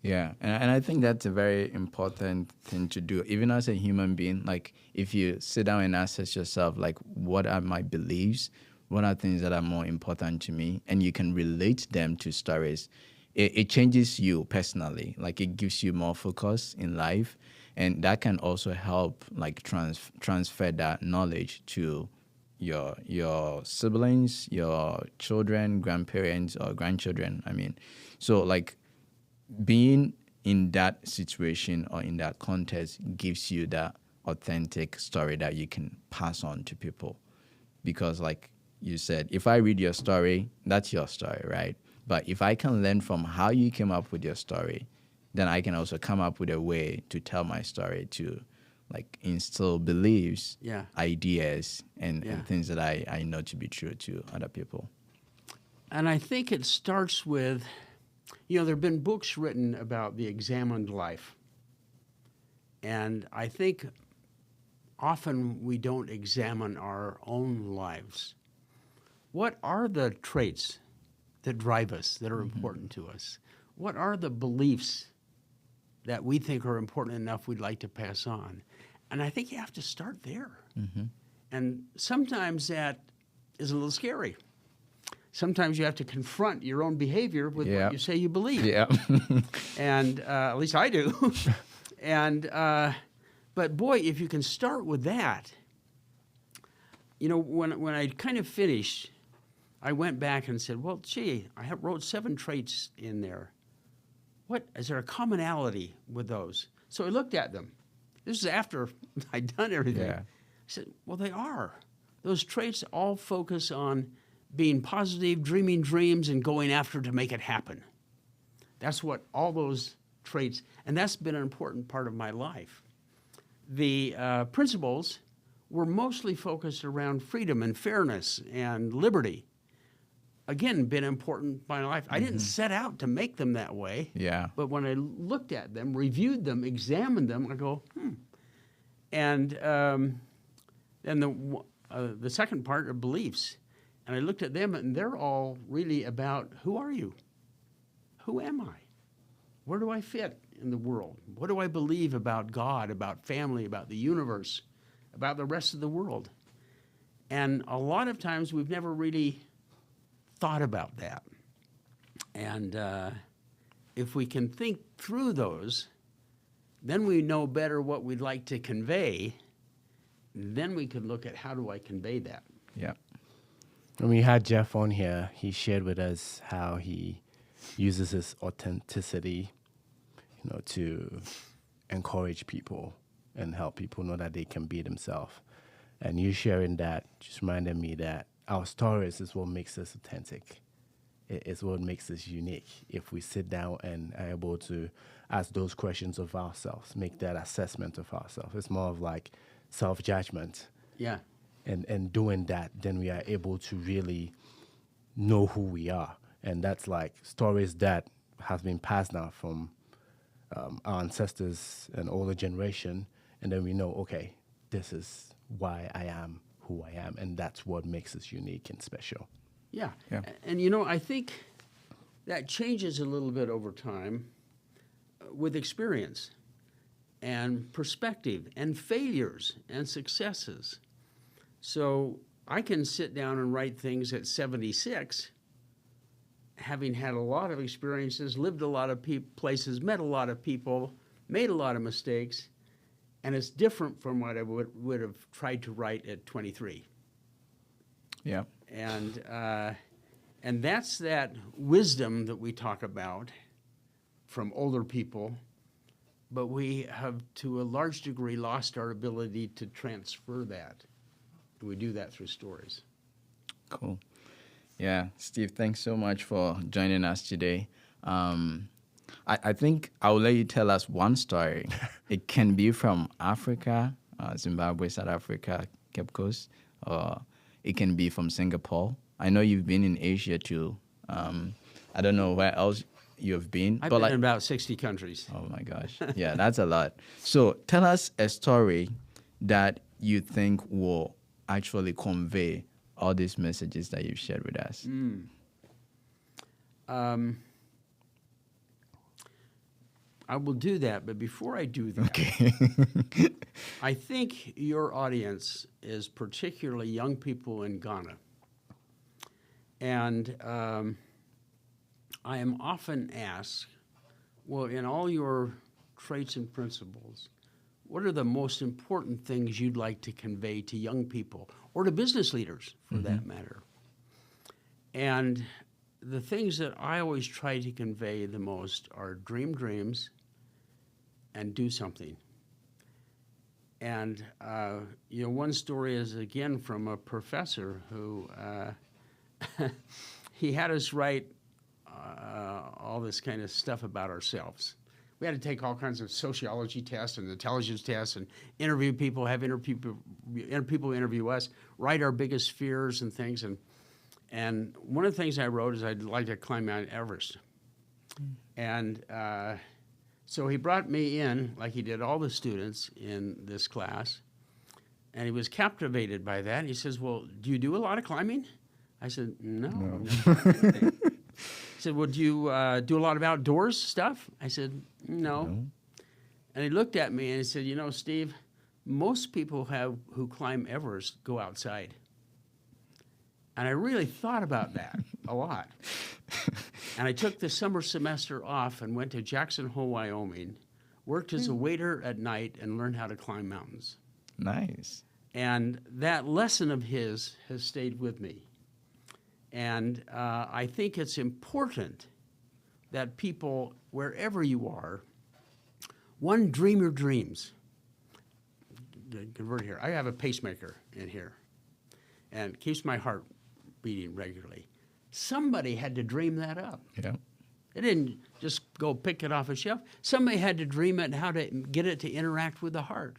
Yeah, and I think that's a very important thing to do, even as a human being. Like, if you sit down and assess yourself, like, what are my beliefs? What are things that are more important to me? And you can relate them to stories. It changes you personally. Like, it gives you more focus in life, and that can also help, like, transfer that knowledge to your siblings, your children, grandparents, or grandchildren. I mean, so, like, being in that situation or in that context gives you that authentic story that you can pass on to people. Because, like you said, if I read your story, that's your story, right? But if I can learn from how you came up with your story, then I can also come up with a way to tell my story to, like, instill beliefs, Yeah. ideas, and Yeah. things that I know to be true to other people. And I think it starts with, there have been books written about the examined life. And I think often we don't examine our own lives. What are the traits that drive us, that are important to us? What are the beliefs that we think are important enough we'd like to pass on? And I think you have to start there. And sometimes that is a little scary. Sometimes you have to confront your own behavior with Yeah. what you say you believe. Yeah. And at least I do. And but boy, if you can start with that, when I kind of finished, I went back and said, well, gee, wrote 7 traits in there. What is there a commonality with those? So I looked at them. This is after I'd done everything. Yeah. I said, well, they are. Those traits all focus on being positive, dreaming dreams, and going after to make it happen. That's what all those traits, and that's been an important part of my life. The principles were mostly focused around freedom and fairness and liberty. Again, been important in my life. I didn't set out to make them that way. Yeah. But when I looked at them, reviewed them, examined them, I go, And then the second part are beliefs. And I looked at them, and they're all really about, who are you? Who am I? Where do I fit in the world? What do I believe about God, about family, about the universe, about the rest of the world? And a lot of times we've never really thought about that. And if we can think through those, then we know better what we'd like to convey. Then we can look at, how do I convey that? Yeah. When we had Jeff on here, he shared with us how he uses his authenticity, to encourage people and help people know that they can be themselves. And you sharing that just reminded me that our stories is what makes us authentic. It's what makes us unique. If we sit down and are able to ask those questions of ourselves, make that assessment of ourselves, it's more of like self-judgment. Yeah. And doing that, then we are able to really know who we are. And that's like stories that have been passed down from our ancestors and older generation. And then we know, okay, this is why I am who I am. And that's what makes us unique and special. Yeah. Yeah. And, I think that changes a little bit over time with experience and perspective and failures and successes. So I can sit down and write things at 76, having had a lot of experiences, lived a lot of places, met a lot of people, made a lot of mistakes, and it's different from what I would have tried to write at 23. Yeah. And that's that wisdom that we talk about from older people, but we have, to a large degree, lost our ability to transfer that. And we do that through stories. Cool. Yeah, Steve, thanks so much for joining us today. I think I'll let you tell us one story. It can be from Africa, Zimbabwe, South Africa, Cape Coast, or It can be from Singapore. I know you've been in Asia too. I don't know where else you've been. I've but been like, in about 60 countries. oh my gosh. Yeah, that's a lot. So tell us a story that you think will actually convey all these messages that you've shared with us. I will do that, but before I do that, Okay. I think your audience is particularly young people in Ghana. And I am often asked, well, in all your traits and principles, what are the most important things you'd like to convey to young people or to business leaders, for that matter? And the things that I always try to convey the most are dream dreams and do something. And one story is, again, from a professor who he had us write all this kind of stuff about ourselves. We had to take all kinds of sociology tests and intelligence tests and interview people, have people interview us, write our biggest fears and things. And one of the things I wrote is I'd like to climb Mount Everest. And so he brought me in, like he did all the students in this class, and he was captivated by that. He says, well, do you do a lot of climbing? I said, no. He said, well, do you do a lot of outdoors stuff? I said, no. And he looked at me and he said, Steve, most people who climb Everest go outside. And I really thought about that a lot. And I took the summer semester off and went to Jackson Hole, Wyoming, worked as a waiter at night, and learned how to climb mountains. Nice. And that lesson of his has stayed with me. And I think it's important that people, wherever you are, one, dream your dreams. Convert here. I have a pacemaker in here, and it keeps my heart beating regularly. Somebody had to dream that up. Yeah. They didn't just go pick it off a shelf. Somebody had to dream it, how to get it to interact with the heart.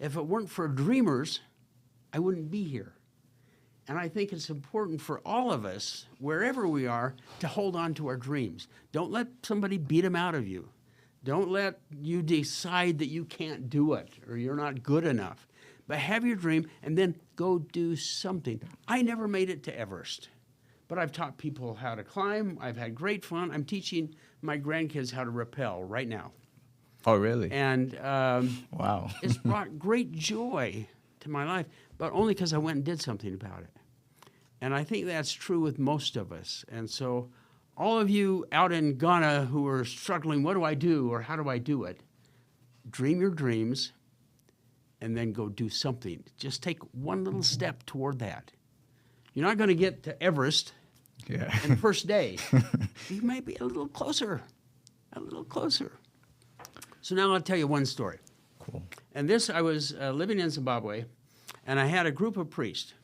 If it weren't for dreamers, I wouldn't be here. And I think it's important for all of us, wherever we are, to hold on to our dreams. Don't let somebody beat them out of you. Don't let you decide that you can't do it or you're not good enough. But have your dream and then go do something. I never made it to Everest, but I've taught people how to climb. I've had great fun. I'm teaching my grandkids how to rappel right now. Oh, really? And wow. It's brought great joy to my life, but only because I went and did something about it. And I think that's true with most of us. And so all of you out in Ghana who are struggling, what do I do or how do I do it? Dream your dreams and then go do something. Just take one little step toward that. You're not going to get to Everest in the first day. You may be a little closer, a little closer. So now I'll tell you one story. Cool. And this, I was living in Zimbabwe, and I had a group of priests,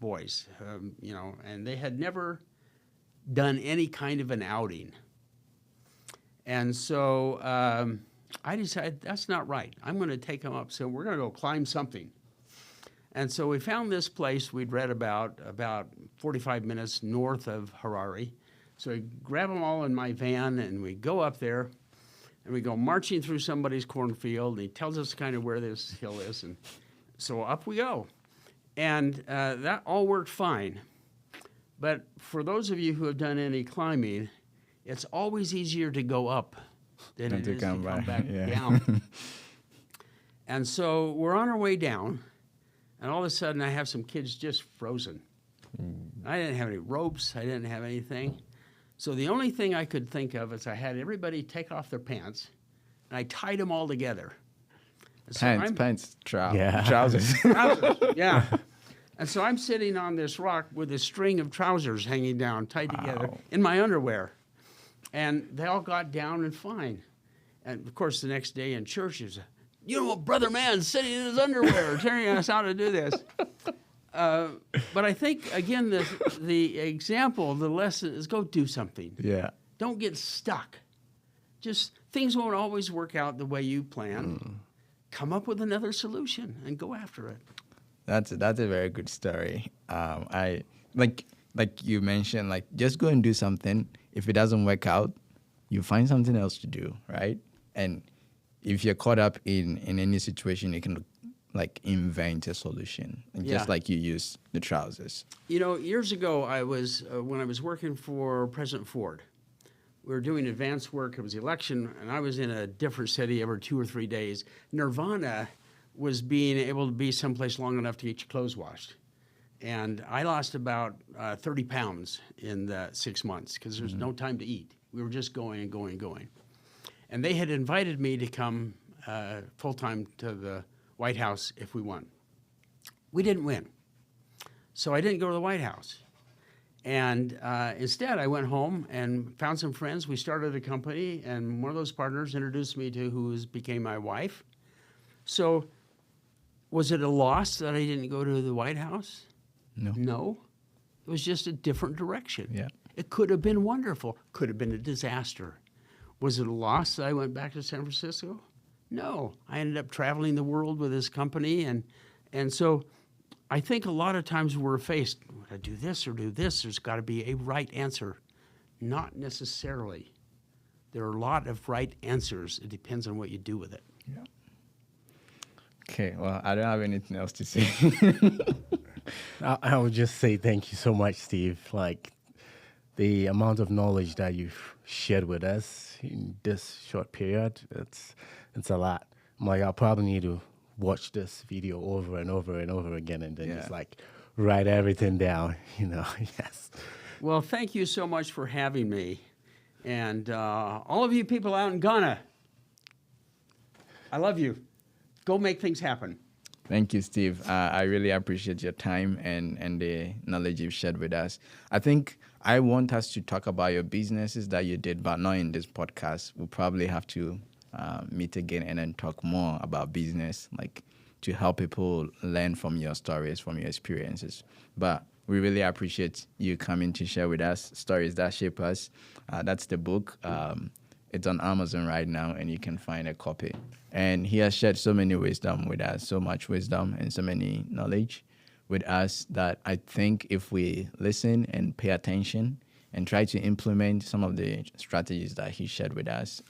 boys, and they had never done any kind of an outing. And so I decided that's not right. I'm going to take them up. So we're going to go climb something. And so we found this place we'd read about 45 minutes north of Harare. So we grab them all in my van, and we go up there, and we go marching through somebody's cornfield, and he tells us kind of where this hill is. And so up we go. And that all worked fine. But for those of you who have done any climbing, it's always easier to go up than it is to come back down. And so we're on our way down, and all of a sudden I have some kids just frozen. I didn't have any ropes. I didn't have anything. So the only thing I could think of is I had everybody take off their pants, and I tied them all together. Pants, Yeah. trousers. Trousers, yeah. And so I'm sitting on this rock with a string of trousers hanging down, tied together, in my underwear. And they all got down and fine. And, of course, the next day in church, Brother Mann sitting in his underwear, telling us how to do this. But I think, again, the example, the lesson is go do something. Yeah. Don't get stuck. Just things won't always work out the way you plan. Come up with another solution and go after it. That's a very good story. I like you mentioned, like just go and do something. If it doesn't work out, you find something else to do, right? And if you're caught up in any situation, you can like invent a solution, and Yeah. just like you use the trousers. You know, years ago, I was when I was working for President Ford. We were doing advance work. It was the election, and I was in a different city every 2 or 3 days. Nirvana was being able to be someplace long enough to get your clothes washed. And I lost about 30 pounds in the 6 months because there's no time to eat. We were just going and going and going. And they had invited me to come full-time to the White House if we won. We didn't win. So I didn't go to the White House. And instead, I went home and found some friends. We started a company, and one of those partners introduced me to who became my wife. So was it a loss that I didn't go to the White House? No. No. It was just a different direction. Yeah. It could have been wonderful. Could have been a disaster. Was it a loss that I went back to San Francisco? No. I ended up traveling the world with this company. And so I think a lot of times we're faced, would I do this or do this? There's got to be a right answer. Not necessarily. There are a lot of right answers. It depends on what you do with it. Yeah. Okay. Well, I don't have anything else to say. I would just say thank you so much, Steve. Like the amount of knowledge that you've shared with us in this short period, it's a lot. I'm like, I'll probably need to watch this video over and over and over again and then Yeah. just like write everything down, yes. Well, thank you so much for having me. And all of you people out in Ghana, I love you. Go make things happen. Thank you, Steve. I really appreciate your time and the knowledge you've shared with us. I think I want us to talk about your businesses that you did, but not in this podcast. We'll probably have to meet again and then talk more about business, like to help people learn from your stories, from your experiences. But we really appreciate you coming to share with us Stories That Shape Us. That's the book. It's on Amazon right now, and you can find a copy. And he has shared so many wisdom with us, so much wisdom and so many knowledge with us that I think if we listen and pay attention and try to implement some of the strategies that he shared with us,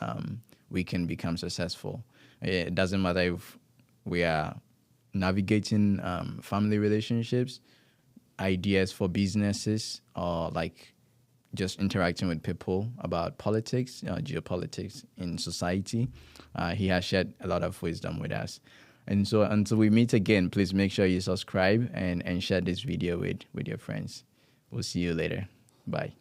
we can become successful. It doesn't matter if we are navigating family relationships, ideas for businesses, or like just interacting with people about politics, geopolitics in society. He has shared a lot of wisdom with us. And so until we meet again, please make sure you subscribe and share this video with your friends. We'll see you later. Bye.